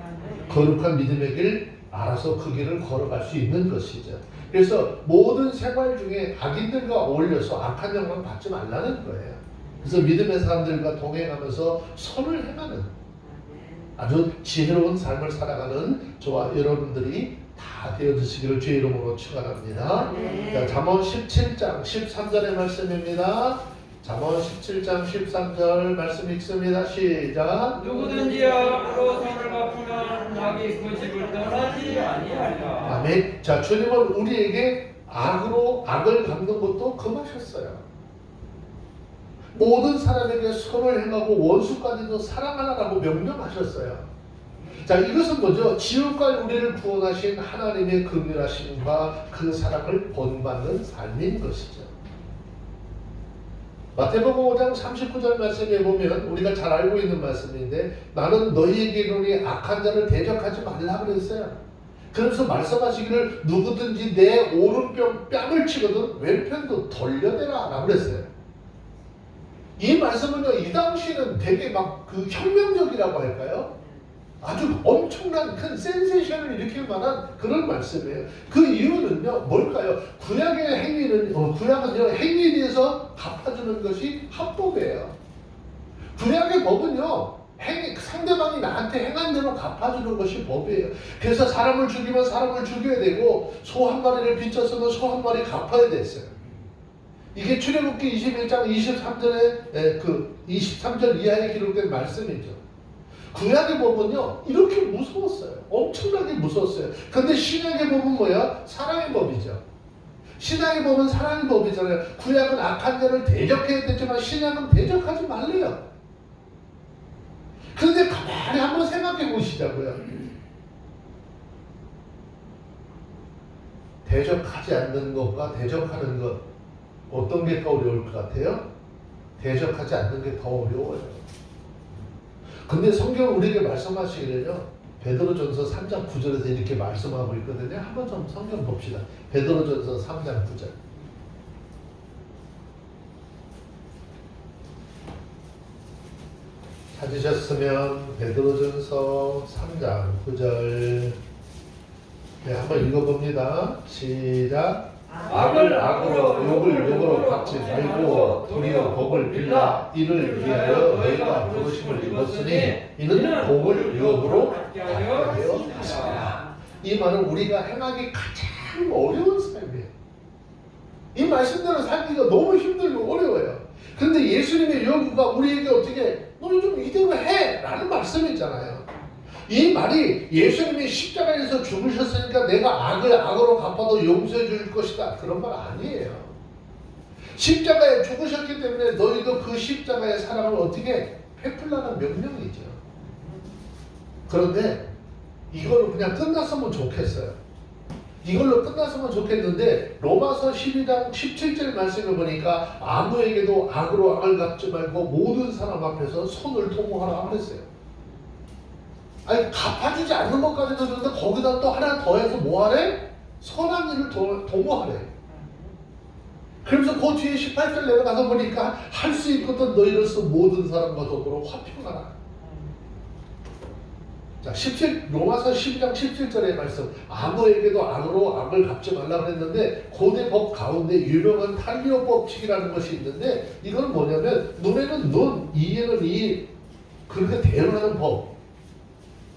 거룩한 믿음의 길 알아서 그 길을 걸어갈 수 있는 것이죠. 그래서 모든 생활 중에 악인들과 어울려서 악한 영향 받지 말라는 거예요. 그래서 믿음의 사람들과 동행하면서 선을 행하는 아주 지혜로운 삶을 살아가는 저와 여러분들이 다 되어주시기를 주의 이름으로 축원합니다. 자, 잠언 17장 13절의 말씀입니다. 잠언 17장 13절 말씀 읽습니다. 시작. 누구든지 악으로 선을 갚으면 자기 그 집을 떠나지 아니하리라. 아멘. 자, 주님은 우리에게 악으로 악을 갚는 것도 금하셨어요. 모든 사람에게 선을 행하고 원수까지도 사랑하라고 명령하셨어요. 자, 이것은 뭐죠? 지옥과 우리를 구원하신 하나님의 긍휼하심과 그 사랑을 본받는 삶인 것이죠. 마태복음 5장 39절 말씀에 보면 우리가 잘 알고 있는 말씀인데, 나는 너희에게 이르노니 악한 자를 대적하지 말라 그랬어요. 그래서 말씀하시기를 누구든지 내 오른편 뺨을 치거든 왼편도 돌려대라 라고 그랬어요. 이 말씀은요, 이 당시는 되게 막 그 혁명적이라고 할까요? 아주 엄청난 큰 센세이션을 일으킬 만한 그런 말씀이에요. 그 이유는요, 뭘까요? 구약의 행위는, 구약은요, 행위에 대해서 갚아주는 것이 합법이에요. 구약의 법은요, 상대방이 나한테 행한 대로 갚아주는 것이 법이에요. 그래서 사람을 죽이면 사람을 죽여야 되고, 소 한 마리를 빚졌으면 소 한 마리 갚아야 됐어요. 이게 출애굽기 21장 23절에 23절 이하에 기록된 말씀이죠. 구약의 법은요, 이렇게 무서웠어요. 엄청나게 무서웠어요. 근데 신약의 법은 뭐야? 사랑의 법이죠. 신약의 법은 사랑의 법이잖아요. 구약은 악한 자를 대적해야 되지만 신약은 대적하지 말래요. 그런데 가만히 한번 생각해 보시자고요. 대적하지 않는 것과 대적하는 것, 어떤 게 더 어려울 것 같아요? 대적하지 않는 게 더 어려워요. 근데 성경은 우리에게 말씀하시기를요, 베드로전서 3장 9절에서 이렇게 말씀하고 있거든요. 한번 좀 성경 봅시다. 베드로전서 3장 9절. 찾으셨으면 베드로전서 3장 9절. 네, 한번 읽어봅니다. 시작. 악을 악으로 욕을 욕으로 갚지 말고 도리어 복을 빌라. 이를 위하여 너희가 부르심을 입었으니 이는 복을 유업으로 받게 하여 하시라. 이 말은 우리가 행하기 가장 어려운 삶이에요. 이 말씀대로 살기가 너무 힘들고 어려워요. 근데 예수님의 요구가 우리에게 어떻게 너희 좀 이대로 해 라는 말씀이잖아요. 이 말이 예수님이 십자가에서 죽으셨으니까 내가 악을 악으로 갚아도 용서해 줄 것이다, 그런 말 아니에요. 십자가에 죽으셨기 때문에 너희도 그 그 십자가의 사랑을 어떻게 베풀라는 명령이죠. 그런데 이걸로 그냥 끝났으면 좋겠어요. 이걸로 끝났으면 좋겠는데 로마서 12장 17절 말씀을 보니까 아무에게도 악으로 악을 갚지 말고 모든 사람 앞에서 손을 도모하라 그랬어요. 아니 갚아주지 않는 것까지도 그런데 거기다 또 하나 더해서 뭐하래? 선한 일을 도모하래. 그래서 그 뒤에 18절 내려가서 보니까 할 수 있거든 너희로서 모든 사람과 더불어 화평하라. 자, 로마서 12장 17절의 말씀 아무에게도 악으로 악을 갚지 말라 그랬는데 고대 법 가운데 유명한 탈리오 법칙이라는 것이 있는데 이건 뭐냐면 눈에는 눈, 이에는 이 그렇게 대응하는 법.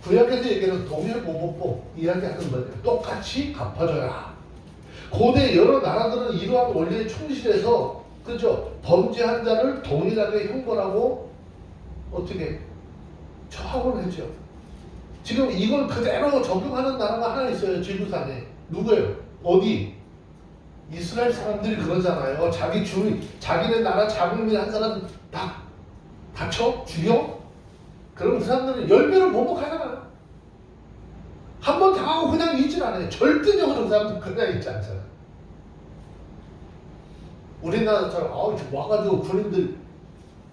구약에서 얘기하는 동일보복법 이야기하는 거예요. 똑같이 갚아줘야. 고대 여러 나라들은 이러한 원리에 충실해서 그죠? 범죄한 자를 동일하게 형벌하고 어떻게 처하곤 했죠. 지금 이걸 그대로 적용하는 나라가 하나 있어요. 지구상에. 누구예요? 어디? 이스라엘 사람들이 그러잖아요. 자기네 나라 자국민 한 사람 다 다쳐? 죽여? 그럼 그 사람들은 10배로 보복하잖아. 한 번 당하고 그냥 잊질 않아요. 절대적으로 그 사람들 그냥 잊지 않잖아. 우리나라처럼 와가지고 군인들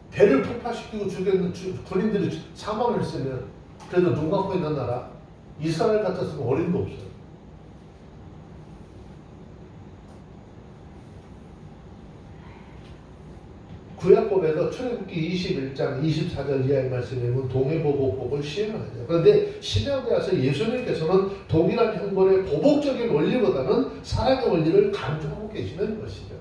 배를 폭파시키고 죽였는 군인들이 사망을 했으면 그래도 눈 감고 있는 나라 이스라엘 같았으면 어림도 없어요. 구약법에서 출애굽기 21장 24절 이하의 말씀에 보면 동해보복법을 시행하죠. 그런데 신약에 와서 예수님께서는 동일한 형벌의 보복적인 원리보다는 사랑의 원리를 강조하고 계시는 것이죠.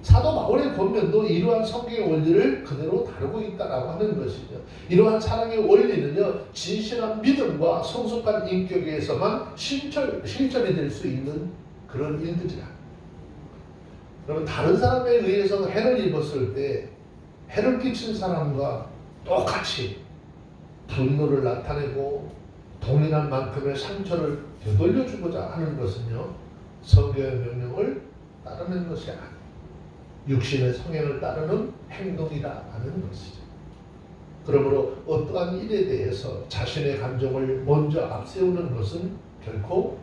사도 바울의 권면도 이러한 성경의 원리를 그대로 다루고 있다라고 하는 것이죠. 이러한 사랑의 원리는요, 진실한 믿음과 성숙한 인격에서만 실천이 될 수 있는 그런 일들이라. 그러면 다른 사람에 의해서 해를 입었을 때 해를 끼친 사람과 똑같이 분노를 나타내고 동일한 만큼의 상처를 되돌려주고자 하는 것은요, 성경의 명령을 따르는 것이 아니에요. 육신의 성향을 따르는 행동이라는 것이죠. 그러므로 어떠한 일에 대해서 자신의 감정을 먼저 앞세우는 것은 결코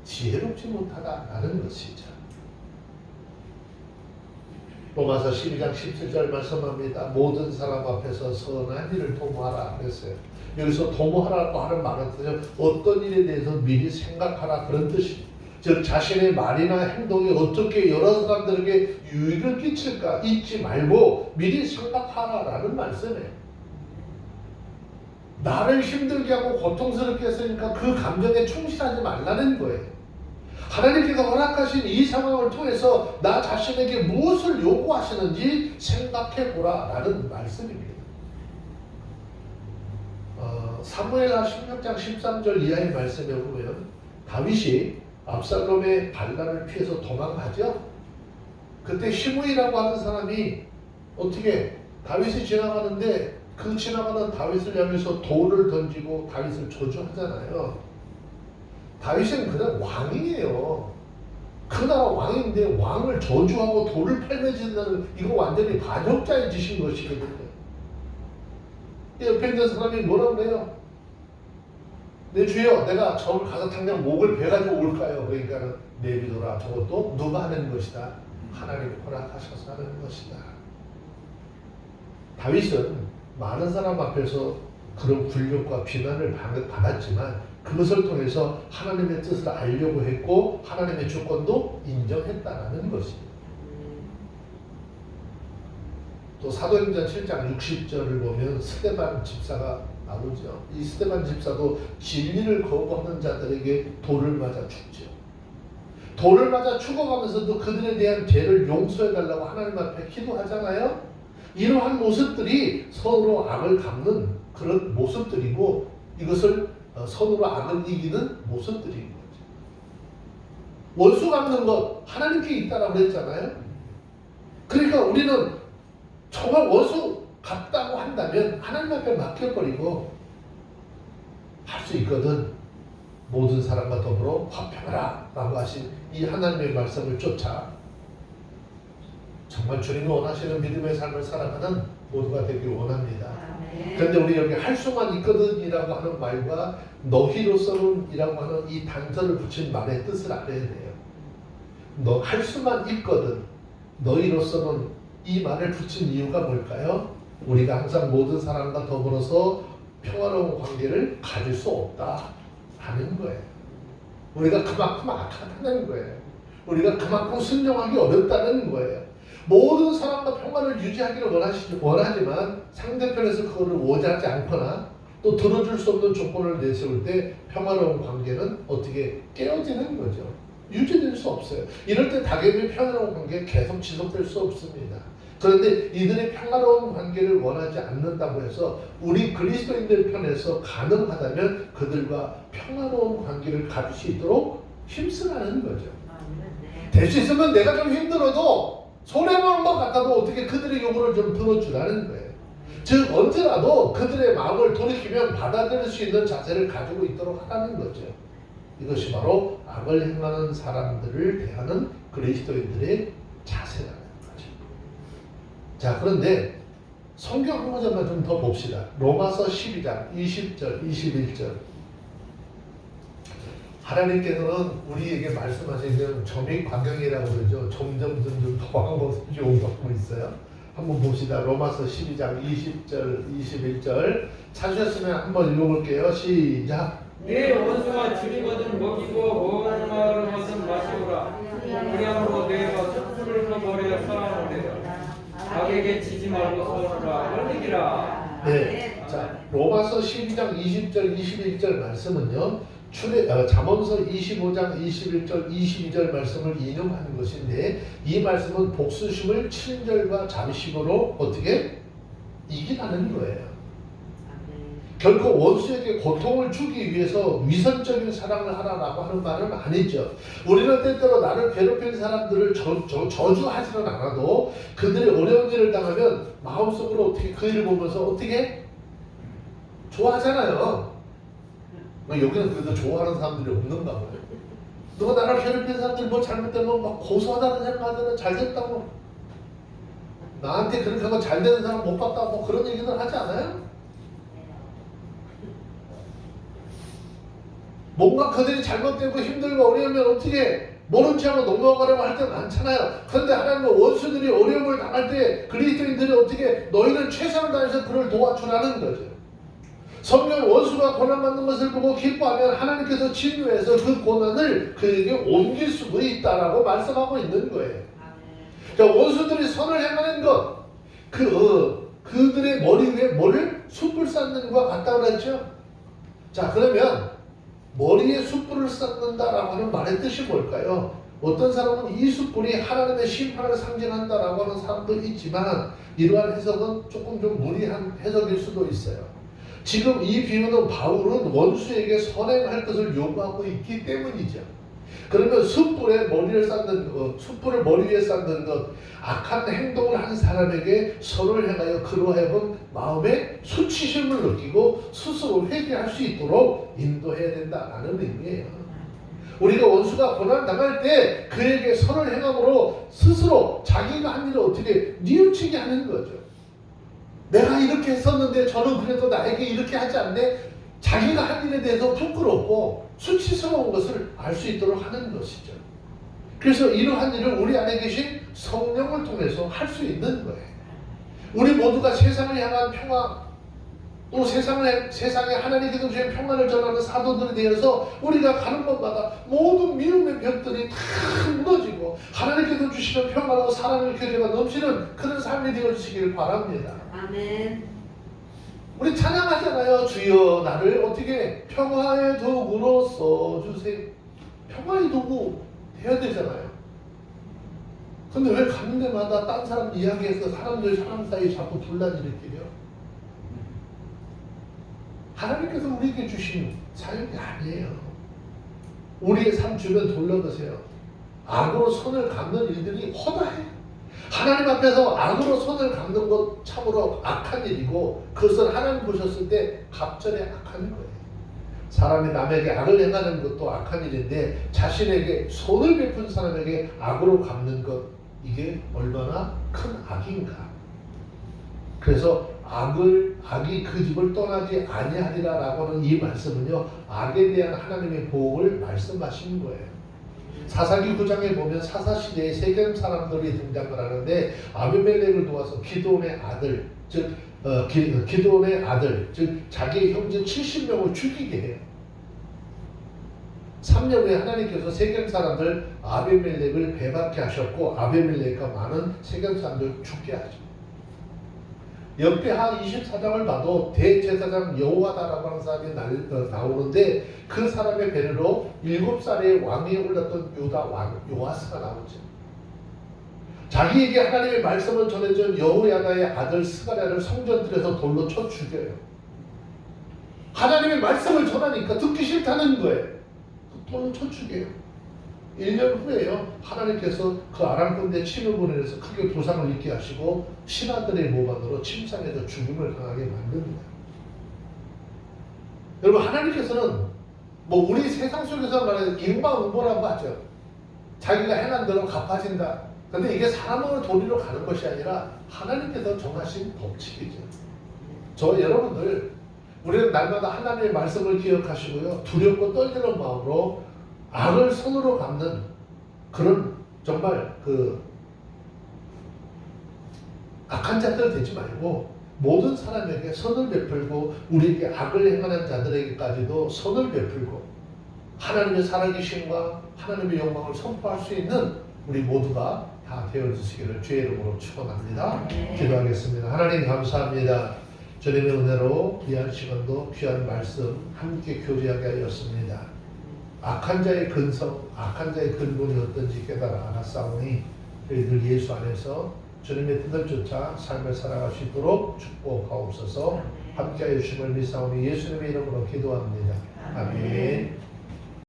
지혜롭지 못하다라는 것이죠. 로마서 12장 17절 말씀합니다. 모든 사람 앞에서 선한 일을 도모하라 그랬어요. 여기서 도모하라고 하는 말은 어떤 일에 대해서 미리 생각하라 그런 뜻입니다. 즉 자신의 말이나 행동이 어떻게 여러 사람들에게 유익을 끼칠까 잊지 말고 미리 생각하라라는 말씀이에요. 나를 힘들게 하고 고통스럽게 했으니까 그 감정에 충실하지 말라는 거예요. 하나님께서 허락하신 이 상황을 통해서 나 자신에게 무엇을 요구하시는지 생각해보라라는 말씀입니다. 사무엘하 16장 13절 이하의 말씀에 보면 다윗이 압살롬의 반란을 피해서 도망가죠. 그때 시므이라고 하는 사람이 어떻게 다윗이 지나가는데 그 지나가는 다윗을 향해서 돌을 던지고 다윗을 저주하잖아요. 다윗은 그냥 왕이에요. 그 나라 왕인데 왕을 저주하고 돌을 펼매진다는 이거 완전히 반역자의 짓인 것이거든요. 옆에 있는 사람이 뭐라고 그래요? 내 주여 내가 저를 가서 당장 목을 베가지고 올까요? 그러니까 내비둬라. 저것도 누가 하는 것이다? 하나님이 허락하셔서 하는 것이다. 다윗은 많은 사람 앞에서 그런 굴욕과 비난을 받았지만 그것을 통해서 하나님의 뜻을 알려고 했고 하나님의 주권도 인정했다는 것입니다. 또 사도행전 7장 60절을 보면 스데반 집사가 나오죠. 이 스데반 집사도 진리를 거부하는 자들에게 돌을 맞아 죽죠. 돌을 맞아 죽어가면서도 그들에 대한 죄를 용서해달라고 하나님 앞에 기도하잖아요. 이러한 모습들이 서로 악을 갚는 그런 모습들이고 이것을 서로 악을 이기는 모습들인 거죠. 원수 갚는 것 하나님께 있다라고 했잖아요. 그러니까 우리는 정말 원수 갚다고 한다면 하나님 앞에 맡겨버리고 할 수 있거든. 모든 사람과 더불어 화평하라 라고 하신 이 하나님의 말씀을 쫓아 정말 주님이 원하시는 믿음의 삶을 살아가는 모두가 되길 원합니다. 아멘. 그런데 우리 여기 할 수만 있거든이라고 하는 말과 너희로서는이라고 하는 이 단서를 붙인 말의 뜻을 알아야 돼요. 너 할 수만 있거든, 너희로서는 이 말을 붙인 이유가 뭘까요? 우리가 항상 모든 사람과 더불어서 평화로운 관계를 가질 수 없다 하는 거예요. 우리가 그만큼 악하다는 거예요. 우리가 그만큼 순종하기 어렵다는 거예요. 모든 사람과 평화를 유지하기를 원하지만 상대편에서 그거를 원하지 않거나 또 들어줄 수 없는 조건을 내세울 때 평화로운 관계는 어떻게 깨어지는 거죠. 유지될 수 없어요. 이럴 때 당연히 평화로운 관계 계속 지속될 수 없습니다. 그런데 이들의 평화로운 관계를 원하지 않는다고 해서 우리 그리스도인들 편에서 가능하다면 그들과 평화로운 관계를 가질 수 있도록 힘쓰라는 거죠. 될 수 있으면 내가 좀 힘들어도 손해보는 것 같아도 어떻게 그들의 요구를 좀 들어주라는 거예요. 즉 언제라도 그들의 마음을 돌이키면 받아들일 수 있는 자세를 가지고 있도록 하라는 거죠. 이것이 바로 악을 행하는 사람들을 대하는 그리스도인들의 자세라는 거죠. 자, 그런데 성경 한 구절만 좀 더 봅시다. 로마서 12장 20절 21절. 하나님께서는 우리에게 말씀하시는 점입관경이라고 그러죠. 점점 더한 것을 요구하고 있어요. 한번 봅시다. 로마서 12장 20절 21절 찾으셨으면 한번 읽어볼게요. 시작. 네 원수가 줄이거든 먹이고 모든 마을을 거든 마시오라. 그리함으로 내가 숲을 흘러버려 살아오리라. 악에게 지지 말고 서로라 흘리기라. 네, 자 로마서 12장 20절 21절 말씀은요. 잠언서 25장 21절 22절 말씀을 인용하는 것인데 이 말씀은 복수심을 친절과 잠심으로 어떻게 이기라는 거예요. 결코 원수에게 고통을 주기 위해서 위선적인 사랑을 하라라고 하는 말은 아니죠. 우리는 때때로 나를 괴롭힌 사람들을 저주하지는 않아도 그들이 어려운 일을 당하면 마음속으로 어떻게 그 일을 보면서 어떻게 좋아하잖아요. 여기는 그래도 좋아하는 사람들이 없는가 봐요. 누가 나를 괴롭힌 사람들이 뭐 잘못되면 막 고소하다는 생각하잖아요. 잘됐다고. 나한테 그렇게 하고 잘되는 사람 못 봤다 뭐 그런 얘기들 하지 않아요? 뭔가 그들이 잘못되고 힘들고 어려우면 어떻게 모른 척하고 넘어가려고 할 때 많잖아요. 그런데 하나님은 원수들이 어려움을 당할 때 그리스도인들이 어떻게 너희는 최선을 다해서 그를 도와주라는 거죠. 성경 원수가 고난받는 것을 보고 기뻐하면 하나님께서 진노해서 그 고난을 그에게 옮길 수도 있다라고 말씀하고 있는 거예요. 그러니까 원수들이 선을 행하는 것, 그들의 머리 위에 뭐를 숯불 쌓는 것과 같다 그랬죠. 자, 그러면 머리에 숯불을 쌓는다라고 하는 말의 뜻이 뭘까요? 어떤 사람은 이 숯불이 하나님의 심판을 상징한다라고 하는 사람도 있지만 이러한 해석은 조금 좀 무리한 해석일 수도 있어요. 지금 이 비유는 바울은 원수에게 선행할 것을 요구하고 있기 때문이죠. 그러면 숯불에 머리를 쌓는 것, 숯불을 머리 위에 쌓는 것, 악한 행동을 한 사람에게 선을 행하여 그로 하여금 마음에 수치심을 느끼고 스스로 회개할 수 있도록 인도해야 된다라는 의미예요. 우리가 원수가 고난당할 때 그에게 선을 행함으로 스스로 자기가 한 일을 어떻게 뉘우치게 하는 거죠. 내가 이렇게 했었는데 저는 그래도 나에게 이렇게 하지 않네. 자기가 한 일에 대해서 부끄럽고 수치스러운 것을 알 수 있도록 하는 것이죠. 그래서 이러한 일을 우리 안에 계신 성령을 통해서 할 수 있는 거예요. 우리 모두가 세상을 향한 평화, 또 세상에 하나님께서 주신 평안을 전하는 사도들이 되어서 우리가 가는 곳마다 모든 미움의 벽들이 다 무너지고 하나님께서 주시는 평안하고 사랑의 교제가 넘치는 그런 삶이 되어주시길 바랍니다. 아멘. 우리 찬양하잖아요. 주여 나를 어떻게 평화의 도구로 써주세요. 평화의 도구 해야 되잖아요. 근데 왜 가는 데마다 딴 사람 이야기해서 사람들 사람 사이 자꾸 분란 일으키려? 하나님께서 우리에게 주신 사역이 아니에요. 우리의 삶 주변 돌려보세요. 악으로 손을 감는 일들이 허다해요. 하나님 앞에서 악으로 손을 감는 것 참으로 악한 일이고 그것을 하나님 보셨을 때 갑절에 악한 거예요. 사람이 남에게 악을 행하는 것도 악한 일인데 자신에게 손을 베푼 사람에게 악으로 갚는 것 이게 얼마나 큰 악인가. 그래서 악이 그 집을 떠나지 아니하리라라고 하는 이 말씀은요, 악에 대한 하나님의 보복을 말씀하시는 거예요. 사사기 9장에 보면 사사시대에 세겜 사람들이 등장을 하는데 아비멜렉을 도와서 기드온의 아들, 즉 기드온의 아들, 즉 자기의 형제 70명을 죽이게 해요. 3년 후에 하나님께서 세겜 사람들 아비멜렉을 배박케 하셨고 아비멜렉과 많은 세겜 사람들 죽게 하죠. 역대하 24장을 봐도 대제사장 여호와다라고 하는 사람이 나오는데 그 사람의 배려로 7살에 왕위에 올랐던 유다 왕 요아스가 나오죠. 자기에게 하나님의 말씀을 전해준 여호야다의 아들 스가랴를 성전들에서 돌로 쳐 죽여요. 하나님의 말씀을 전하니까 듣기 싫다는 거예요. 돌로 쳐 죽여요. 1년 후에요, 하나님께서 그 아람 군대 침입으로 인해서 크게 부상을 입게 하시고 신하들의 모반으로 침상에서 죽음을 당하게 만듭니다. 여러분, 하나님께서는 뭐 우리 세상 속에서 말하는 인과응보라고 하죠. 자기가 행한 대로 갚아진다. 근데 이게 사람으로 도리로 가는 것이 아니라 하나님께서 정하신 법칙이죠. 저 여러분들, 우리는 날마다 하나님의 말씀을 기억하시고요, 두렵고 떨리는 마음으로 악을 선으로 갚는 그런 정말 악한 자들 되지 말고 모든 사람에게 선을 베풀고 우리에게 악을 행하는 자들에게까지도 선을 베풀고 하나님의 살아계심과 하나님의 영광을 선포할 수 있는 우리 모두가 다 되어주시기를 주의 이름으로 축원합니다. 기도하겠습니다. 하나님 감사합니다. 주님의 은혜로 귀한 시간도 귀한 말씀 함께 교제하게 하였습니다. 악한 자의 근성, 악한 자의 근본이 어떤지 깨달아 알았사오니 저희들 예수 안에서 주님의 뜻을 쫓아 삶을 살아갈 수 있도록 축복하옵소서. 함께하여 주심을 믿사오니 예수님의 이름으로 기도합니다. 아멘.